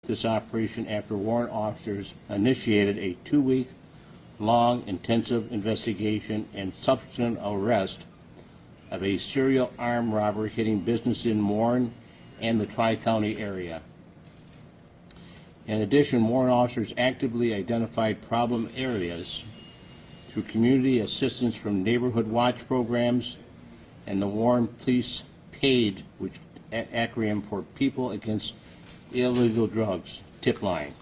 this operation after warrant officers initiated a 2-week-long intensive investigation and subsequent arrest of a serial armed robber hitting business in Warren and the Tri-County area. In addition, warrant officers actively identified problem areas through community assistance from neighborhood watch programs and the Warren Police PAID, which acronym for People Against Illegal Drugs, tip line.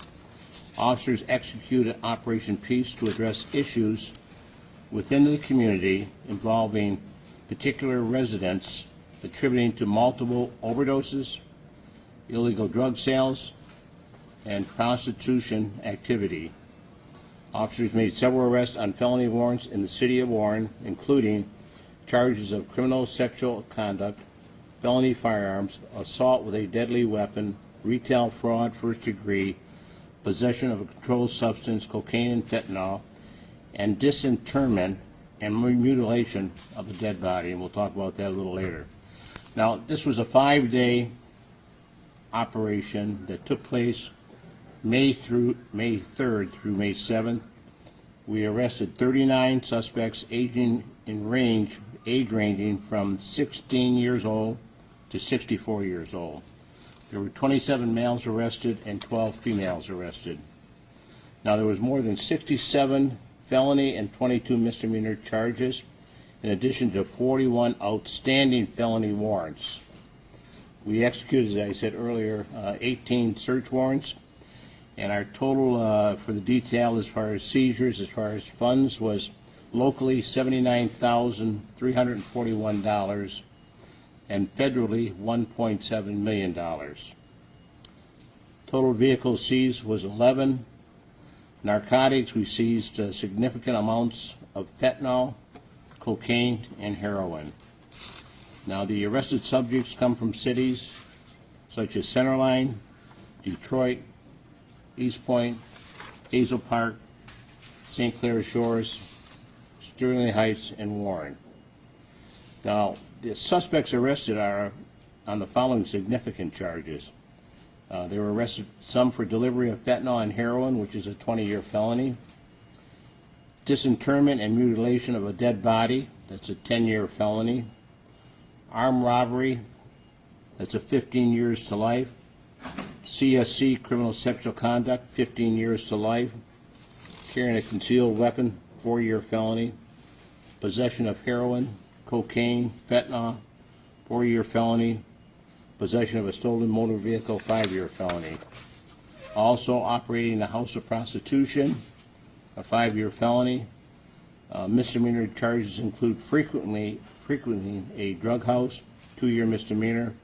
Officers executed Operation Peace to address issues within the community involving particular residents attributing to multiple overdoses, illegal drug sales, and prostitution activity. Officers made several arrests on felony warrants in the city of Warren, including charges of criminal sexual conduct, felony firearms, assault with a deadly weapon, retail fraud first degree, possession of a controlled substance, cocaine and fentanyl, and disinterment and mutilation of a dead body, and we'll talk about that a little later. Now, this was a 5-day operation that took place May 3rd through May 7th. We arrested 39 suspects age ranging from 16 years old to 64 years old. There were 27 males arrested and 12 females arrested. Now, there was more than 67 felony and 22 misdemeanor charges, in addition to 41 outstanding felony warrants. We executed, as I said earlier, 18 search warrants, and our total for the detail as far as seizures, as far as funds, was locally $79,341 and federally $1.7 million. Total vehicles seized was 11. Narcotics, we seized significant amounts of fentanyl, cocaine, and heroin. Now, the arrested subjects come from cities such as Centerline, Detroit, East Point, Hazel Park, St. Clair Shores, Sterling Heights, and Warren. Now, the suspects arrested are on the following significant charges. They were arrested, some for delivery of fentanyl and heroin, which is a 20-year felony. Disinterment and mutilation of a dead body, that's a 10-year felony. Armed robbery, that's a 15 years to life. CSC, criminal sexual conduct, 15 years to life. Carrying a concealed weapon, 4-year felony. Possession of heroin, cocaine, fentanyl, 4-year felony. Possession of a stolen motor vehicle, 5-year felony. Also operating a house of prostitution, a 5-year felony. Misdemeanor charges include frequently a drug house, 2-year misdemeanor.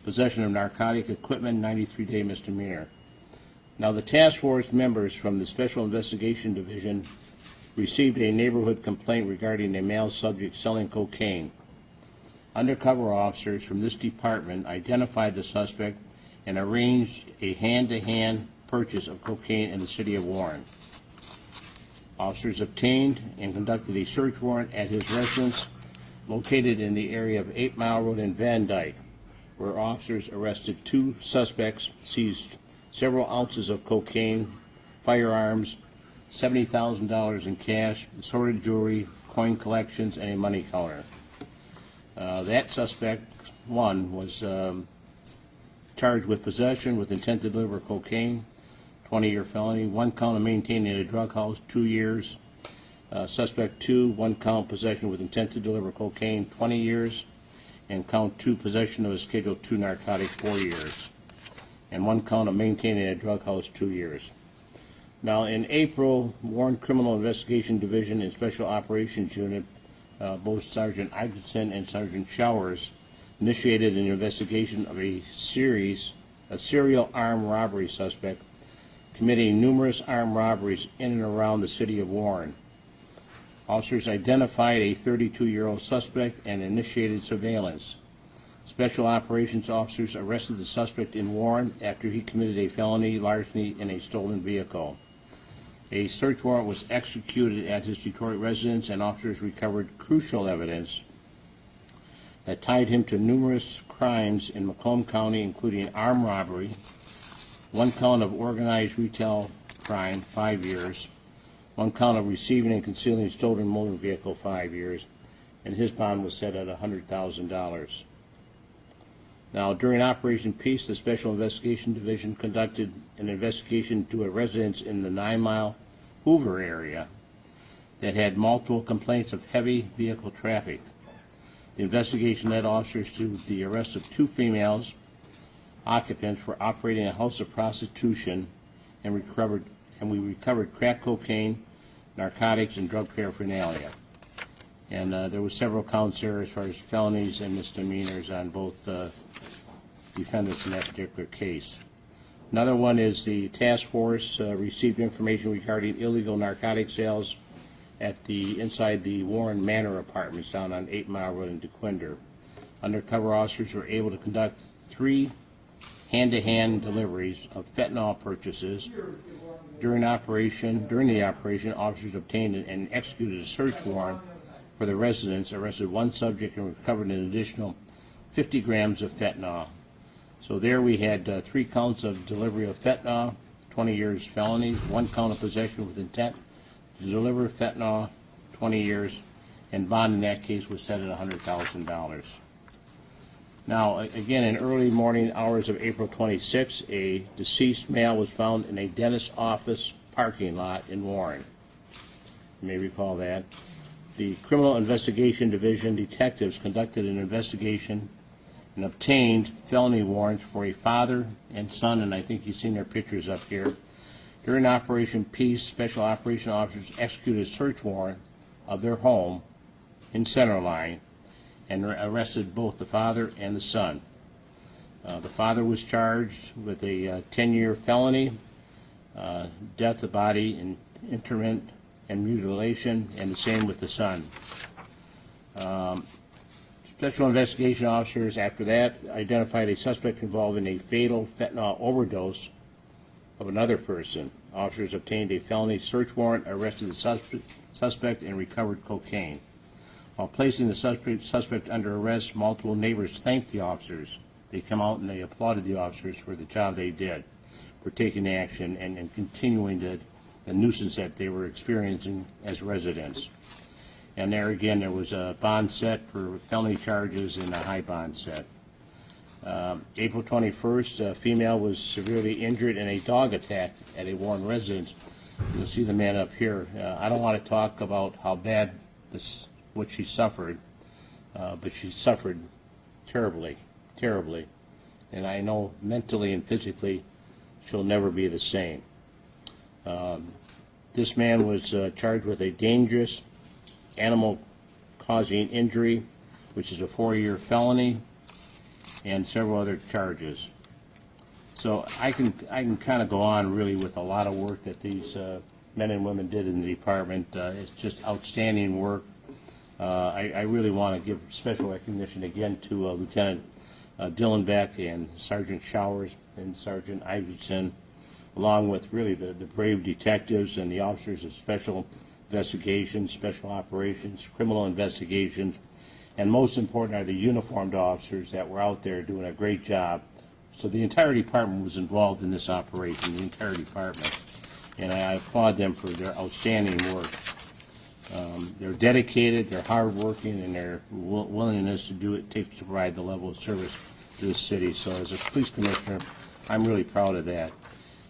Possession of narcotic equipment, 93-day misdemeanor. Now, the task force members from the Special Investigation Division received a neighborhood complaint regarding a male subject selling cocaine. Undercover officers from this department identified the suspect and arranged a hand-to-hand purchase of cocaine in the city of Warren. Officers obtained and conducted a search warrant at his residence located in the area of 8 Mile Road in Van Dyke, where officers arrested 2 suspects, seized several ounces of cocaine, firearms, $70,000 in cash, assorted jewelry, coin collections, and a money counter. That suspect, 1, was charged with possession with intent to deliver cocaine, 20-year felony, 1 count of maintaining a drug house, 2 years. Suspect 2, 1 count possession with intent to deliver cocaine, 20 years. And count 2, possession of a Schedule II narcotic, 4 years. And 1 count of maintaining a drug house, 2 years. Now, in April, Warren Criminal Investigation Division and Special Operations Unit, both Sergeant Isaacson and Sergeant Showers, initiated an investigation of a serial armed robbery suspect committing numerous armed robberies in and around the city of Warren. Officers identified a 32-year-old suspect and initiated surveillance. Special operations officers arrested the suspect in Warren after he committed a felony larceny in a stolen vehicle. A search warrant was executed at his Detroit residence, and officers recovered crucial evidence that tied him to numerous crimes in Macomb County, including armed robbery, 1 count of organized retail crime, 5 years, 1 count of receiving and concealing a stolen motor vehicle, 5 years, and his bond was set at $100,000. Now, during Operation Peace, the Special Investigation Division conducted an investigation to a residence in the 9 Mile Hoover area that had multiple complaints of heavy vehicle traffic. The investigation led officers to the arrest of 2 females occupants for operating a house of prostitution, and we recovered crack cocaine, narcotics, and drug paraphernalia. And there were several counts there as far as felonies and misdemeanors on both defendants in that particular case. Another one is the task force received information regarding illegal narcotic sales at inside the Warren Manor apartments down on 8 Mile Road in DeQuinder. Undercover officers were able to conduct 3 hand-to-hand deliveries of fentanyl purchases. During the operation, officers obtained and executed a search warrant for the residence, arrested 1 subject, and recovered an additional 50 grams of fentanyl. So there we had 3 counts of delivery of fentanyl, 20 years felony, 1 count of possession with intent to deliver fentanyl, 20 years, and bond in that case was set at $100,000. Now, again, in early morning hours of April 26, a deceased male was found in a dentist's office parking lot in Warren. You may recall that. The Criminal Investigation Division detectives conducted an investigation and obtained felony warrants for a father and son, and I think you've seen their pictures up here. During Operation Peace, Special Operation Officers executed a search warrant of their home in Centerline and arrested both the father and the son. The father was charged with a 10-year felony, death of body, and interment and mutilation, and the same with the son. Special investigation officers, after that, identified a suspect involved in a fatal fentanyl overdose of another person. Officers obtained a felony search warrant, arrested the suspect, and recovered cocaine. While placing the suspect under arrest, multiple neighbors thanked the officers. They come out and they applauded the officers for the job they did, for taking action and continuing the nuisance that they were experiencing as residents. And there again, there was a bond set for felony charges and a high bond set. April 21st, a female was severely injured in a dog attack at a Warren residence. You'll see the man up here. I don't want to talk about how bad what she suffered, but she suffered terribly, terribly. And I know mentally and physically she'll never be the same. This man was charged with a dangerous animal-causing injury, which is a 4-year felony, and several other charges. So I can kind of go on really with a lot of work that these men and women did in the department. It's just outstanding work. I really want to give special recognition again to Lieutenant Dylan Beck and Sergeant Showers and Sergeant Iverson, along with really the brave detectives and the officers of special investigations, special operations, criminal investigations, and most important are the uniformed officers that were out there doing a great job. So the entire department was involved in this operation, the entire department, and I applaud them for their outstanding work. They're dedicated, they're hardworking, and their willingness to do it takes to provide the level of service to the city. So as a police commissioner, I'm really proud of that.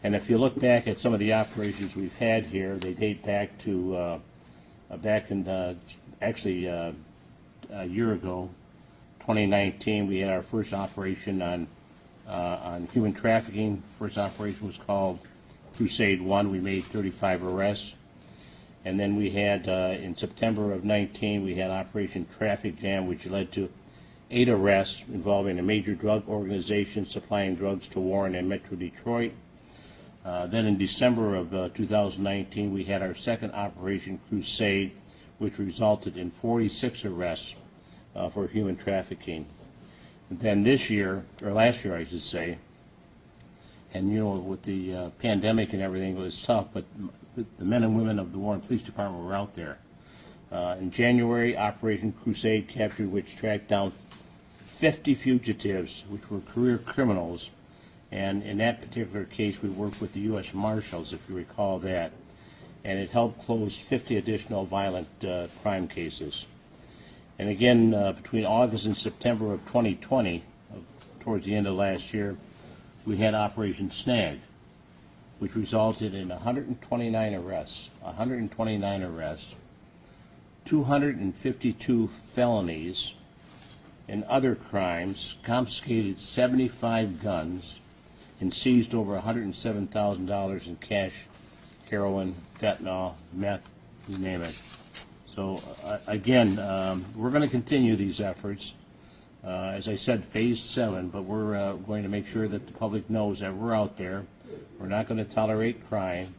And if you look back at some of the operations we've had here, they date back to actually a year ago, 2019. We had our first operation on human trafficking. First operation was called Crusade 1. We made 35 arrests. And then we had, in September of 19, we had Operation Traffic Jam, which led to 8 arrests involving a major drug organization supplying drugs to Warren and Metro Detroit. Then in December of 2019, we had our second Operation Crusade, which resulted in 46 arrests for human trafficking. Then this year, or last year I should say, and you know, with the pandemic and everything, it was tough, but the men and women of the Warren Police Department were out there. In January, Operation Crusade captured, which tracked down 50 fugitives, which were career criminals, And in that particular case, we worked with the U.S. Marshals, if you recall that, and it helped close 50 additional violent crime cases. And again, between August and September of 2020, towards the end of last year, we had Operation Snag, which resulted in 129 arrests, 252 felonies and other crimes, confiscated 75 guns, and seized over $107,000 in cash, heroin, fentanyl, meth, you name it. So again, we're going to continue these efforts. As I said, phase 7, but we're going to make sure that the public knows that we're out there. We're not going to tolerate crime.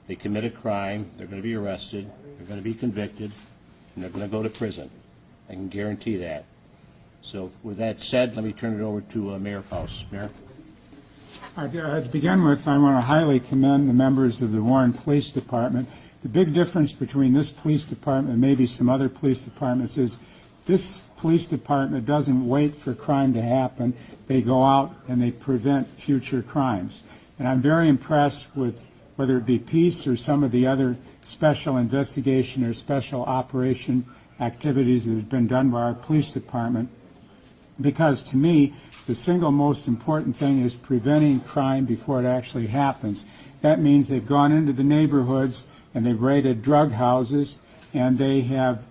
They commit a crime, they're going to be arrested, they're going to be convicted, and they're going to go to prison. I can guarantee that. So with that said, let me turn it over to Mayor Faust. Mayor? To begin with, I want to highly commend the members of the Warren Police Department. The big difference between this police department and maybe some other police departments is this police department doesn't wait for crime to happen. They go out and they prevent future crimes. And I'm very impressed with whether it be peace or some of the other special investigation or special operation activities that have been done by our police department, because to me, the single most important thing is preventing crime before it actually happens. That means they've gone into the neighborhoods and they've raided drug houses, and they have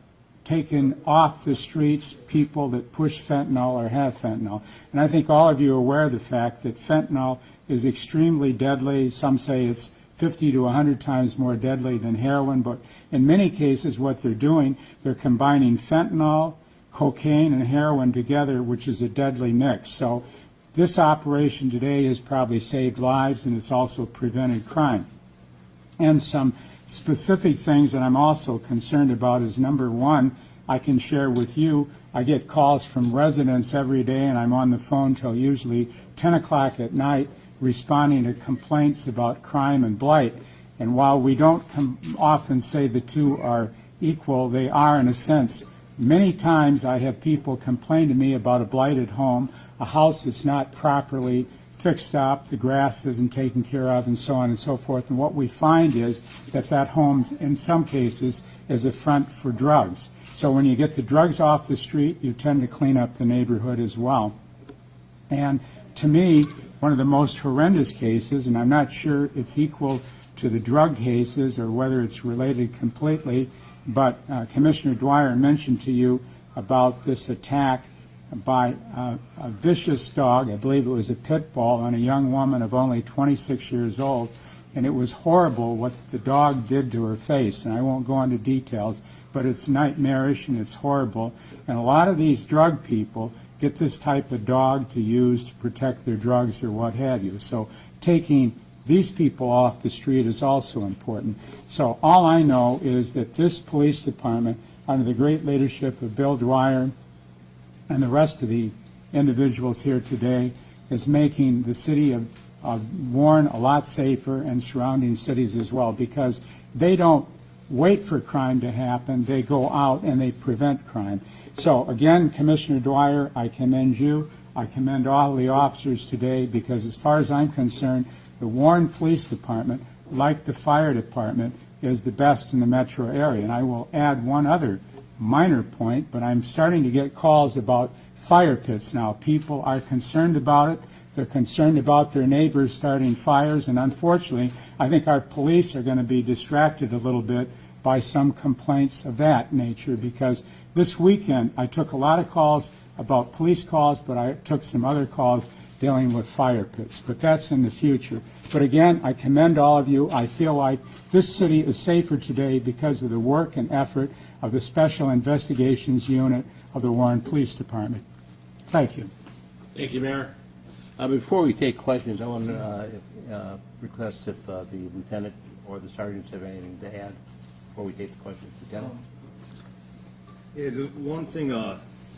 taken off the streets people that push fentanyl or have fentanyl. And I think all of you are aware of the fact that fentanyl is extremely deadly. Some say it's 50 to 100 times more deadly than heroin, but in many cases what they're doing, they're combining fentanyl, cocaine, and heroin together, which is a deadly mix. So this operation today has probably saved lives, and it's also prevented crime. And some specific things that I'm also concerned about is, number one, I can share with you, I get calls from residents every day, and I'm on the phone till usually 10 o'clock at night responding to complaints about crime and blight. And while we don't often say the two are equal, they are in a sense. Many times I have people complain to me about a blighted home, a house that's not properly fixed up, the grass isn't taken care of, and so on and so forth. And what we find is that that home, in some cases, is a front for drugs. So when you get the drugs off the street, you tend to clean up the neighborhood as well. And to me, one of the most horrendous cases, and I'm not sure it's equal to the drug cases or whether it's related completely, but Commissioner Dwyer mentioned to you about this attack by a vicious dog. I believe it was a pit bull on a young woman of only 26 years old, and it was horrible what the dog did to her face. And I won't go into details, but it's nightmarish and it's horrible. And a lot of these drug people get this type of dog to use to protect their drugs or what have you. So taking these people off the street is also important. So all I know is that this police department, under the great leadership of Bill Dwyer and the rest of the individuals here today, is making the city of Warren a lot safer, and surrounding cities as well, because they don't wait for crime to happen. They go out and they prevent crime. So again, Commissioner Dwyer, I commend you. I commend all the officers today, because as far as I'm concerned, the Warren Police Department, like the fire department, is the best in the metro area. And I will add one other minor point, but I'm starting to get calls about fire pits now. People are concerned about it. They're concerned about their neighbors starting fires, and unfortunately, I think our police are going to be distracted a little bit by some complaints of that nature, because this weekend I took a lot of calls about police calls, but I took some other calls dealing with fire pits. But that's in the future. But again, I commend all of you. I feel like this city is safer today because of the work and effort of the Special Investigations Unit of the Warren Police Department. Thank you. Thank you, Mayor. Before we take questions, I want to request if the lieutenant or the sergeants have anything to add before we take the questions. Lieutenant? Yeah, the one thing,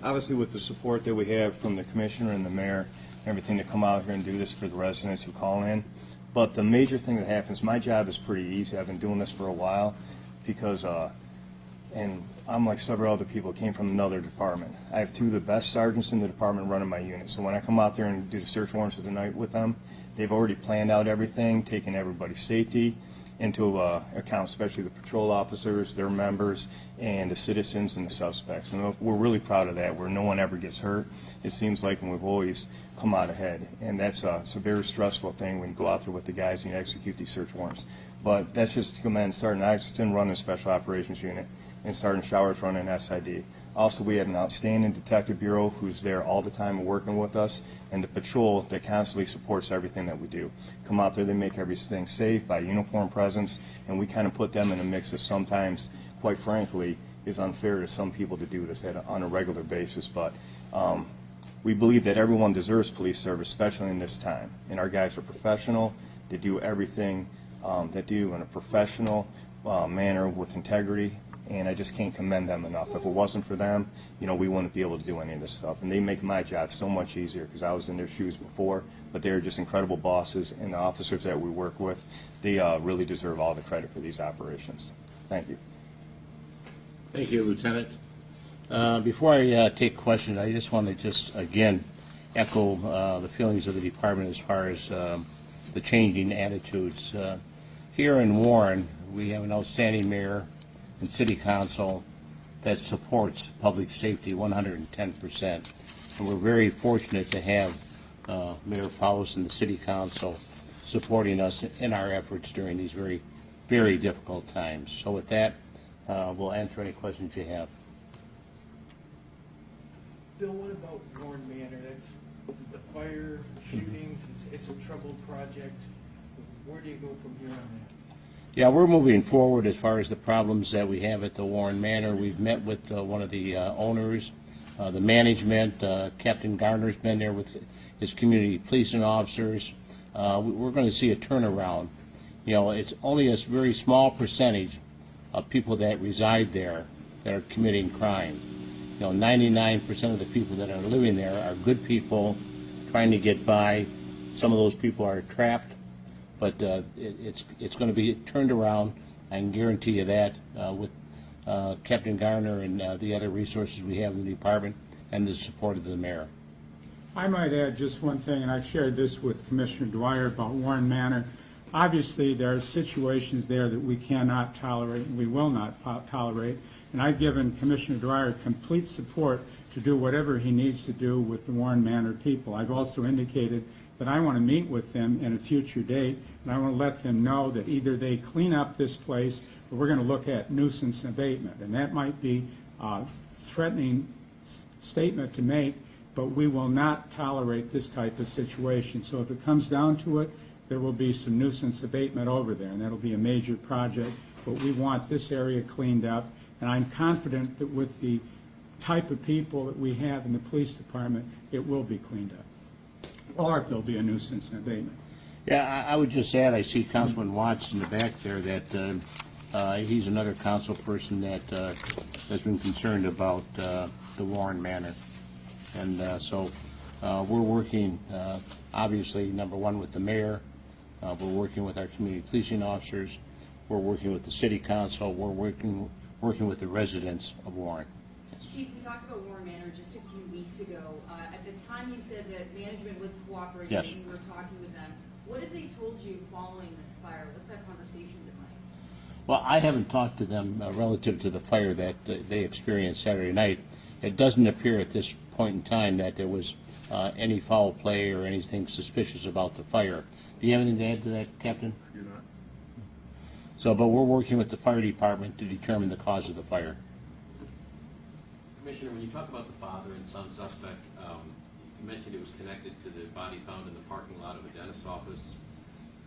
obviously with the support that we have from the commissioner and the mayor, everything to come out here and do this for the residents who call in. But the major thing that happens, my job is pretty easy. I've been doing this for a while, because, and I'm like several other people, came from another department. I have two of the best sergeants in the department running my unit. So when I come out there and do the search warrants of the night with them, they've already planned out everything, taken everybody's safety into account, especially the patrol officers, their members, and the citizens and the suspects. And we're really proud of that, where no one ever gets hurt, it seems like, and we've always come out ahead. And that's it's a very stressful thing when you go out there with the guys and you execute these search warrants. But that's just to commend Sergeant Isaacson running Special Operations Unit and Sergeant Showers running SID. Also, we have an outstanding detective bureau who's there all the time and working with us, and the patrol that constantly supports everything that we do. Come out there, they make everything safe by uniform presence, and we kind of put them in a mix that sometimes, quite frankly, is unfair to some people to do this on a regular basis. But we believe that everyone deserves police service, especially in this time. And our guys are professional. They do everything that they do in a professional manner with integrity. And I just can't commend them enough. If it wasn't for them, we wouldn't be able to do any of this stuff. And they make my job so much easier because I was in their shoes before, but they're just incredible bosses, and the officers that we work with, they really deserve all the credit for these operations. Thank you. Thank you, Lieutenant. Before I take questions, I just want to again echo the feelings of the department as far as the changing attitudes. Here in Warren, we have an outstanding mayor and city council that supports public safety 110%. And we're very fortunate to have Mayor Fowles and the city council supporting us in our efforts during these very, very difficult times. So with that, we'll answer any questions you have. Bill, what about Warren Manor? That's the fire shootings. It's a troubled project. Where do you go from here on that? Yeah, we're moving forward as far as the problems that we have at the Warren Manor. We've met with one of the owners, the management. Captain Garner's been there with his community policing officers. We're going to see a turnaround. It's only a very small percentage of people that reside there that are committing crime. 99% of the people that are living there are good people trying to get by. Some of those people are trapped. But it's going to be turned around. I can guarantee you that with Captain Garner and the other resources we have in the department and the support of the mayor. I might add just one thing, and I've shared this with Commissioner Dwyer about Warren Manor. Obviously, there are situations there that we cannot tolerate and we will not tolerate, and I've given Commissioner Dwyer complete support to do whatever he needs to do with the Warren Manor people. I've also indicated that I want to meet with them in a future date, and I want to let them know that either they clean up this place or we're going to look at nuisance abatement. And that might be a threatening statement to make, but we will not tolerate this type of situation. So if it comes down to it, there will be some nuisance abatement over there, and that'll be a major project. But we want this area cleaned up, and I'm confident that with the type of people that we have in the police department, it will be cleaned up. Or there'll be a nuisance abatement. Yeah, I would just add, I see Councilman Watts in the back there, that he's another council person that has been concerned about the Warren Manor. And so we're working, obviously, number one, with the mayor. We're working with our community policing officers. We're working with the city council. We're working with the residents of Warren. Chief, we talked about Warren Manor just a few weeks ago. At the time, you said that management was cooperating. Yes. You were talking with them. What have they told you following this fire? What's that conversation been like? Well, I haven't talked to them relative to the fire that they experienced Saturday night. It doesn't appear at this point in time that there was any foul play or anything suspicious about the fire. Do you have anything to add to that, Captain? You're not. So, but we're working with the fire department to determine the cause of the fire. Commissioner, when you talk about the father and son suspect, you mentioned it was connected to the body found in the parking lot of a dentist's office.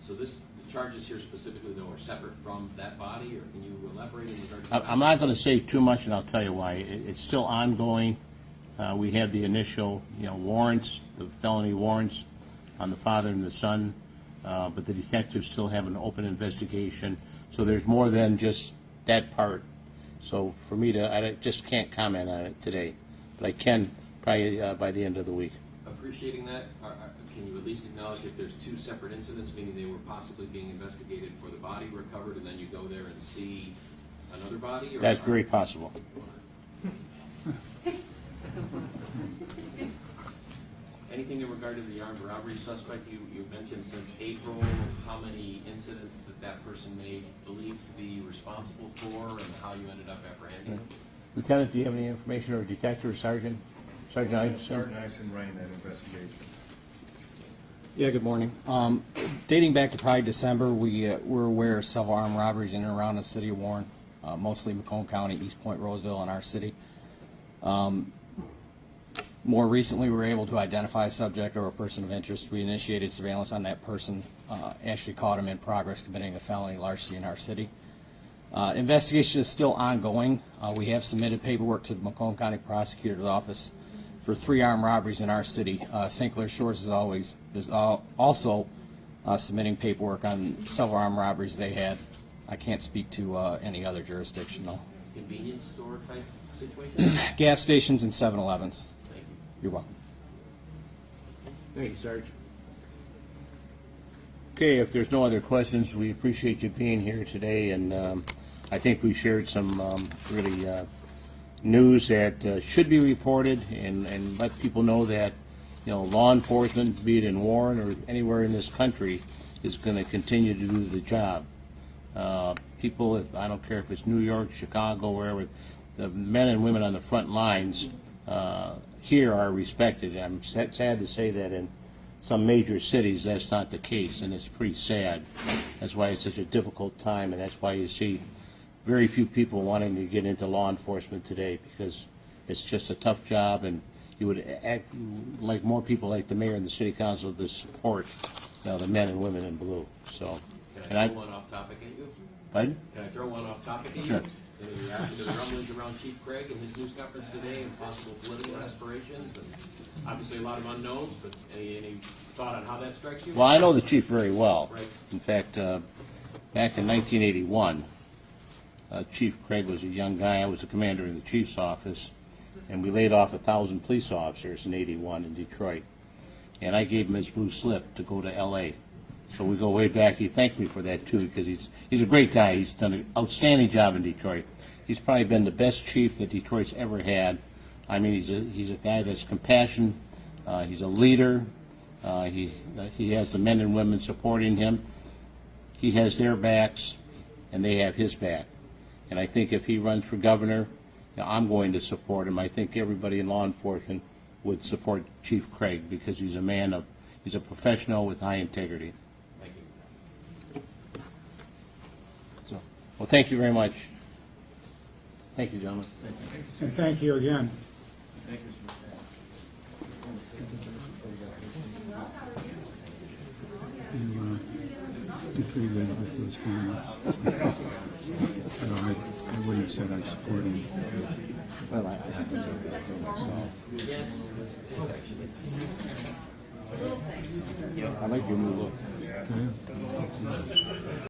So the charges here specifically, though, are separate from that body, or can you elaborate in regard to that? I'm not going to say too much, and I'll tell you why. It's still ongoing. We have the initial, warrants, the felony warrants on the father and the son, but the detectives still have an open investigation. So there's more than just that part. So for me I just can't comment on it today, but I can probably by the end of the week. Appreciating that, can you at least acknowledge if there's two separate incidents, meaning they were possibly being investigated for the body recovered, and then you go there and see another body? Or That's very possible. Anything in regard to the armed robbery suspect? You mentioned since April, how many incidents that person may believe to be responsible for, and how you ended up apprehending him? Lieutenant, do you have any information, or detective, or sergeant? Sergeant Iverson? Sergeant Iverson running that investigation. Yeah, good morning. Dating back to probably December, we're aware of several armed robberies in and around the city of Warren, mostly Macomb County, East Point, Roseville, and our city. More recently, we were able to identify a subject or a person of interest. We initiated surveillance on that person, actually caught him in progress committing a felony larceny in our city. Investigation is still ongoing. We have submitted paperwork to the Macomb County Prosecutor's Office for 3 armed robberies in our city. St. Clair Shores is also submitting paperwork on several armed robberies they had. I can't speak to any other jurisdiction, though. Convenience store type situation? Gas stations and 7-Elevens. Thank you. You're welcome. Thank you, Sarge. Okay, if there's no other questions, we appreciate you being here today, and I think we shared some really news that should be reported, and let people know that, you know, law enforcement, be it in Warren or anywhere in this country, is going to continue to do the job. People, I don't care if it's New York, Chicago, wherever, the men and women on the front lines here are respected. I'm sad to say that in some major cities that's not the case, and it's pretty sad. That's why it's such a difficult time, and that's why you see very few people wanting to get into law enforcement today, because it's just a tough job, and you would act like more people like the mayor and the city council to support, you know, the men and women in blue. So, Can I throw one off topic at you? pardon? Can I throw one off topic at you? Sure. The rumblings around Chief Craig and his news conference today, and possible political aspirations, and obviously a lot of unknowns, but any thought on how that strikes you? Well, I know the chief very well. Right. In fact, back in 1981, Chief Craig was a young guy. I was the commander in the chief's office, and we laid off 1,000 police officers in '81 in Detroit. And I gave him his blue slip to go to L.A. So we go way back. He thanked me for that too, because he's a great guy. He's done an outstanding job in Detroit. He's probably been the best chief that Detroit's ever had. I mean, he's a guy that's compassionate. He's a leader. He has the men and women supporting him. He has their backs, and they have his back. And I think if he runs for governor, you know, I'm going to support him. I think everybody in law enforcement would support Chief Craig, because he's a professional with high integrity. Thank you. So, well, thank you very much. Thank you, gentlemen. And thank you again. Thank you, Mr. You're pretty good with those comments. I wouldn't have said I support him. Well, I have to say that for myself. I like your new look. Yeah.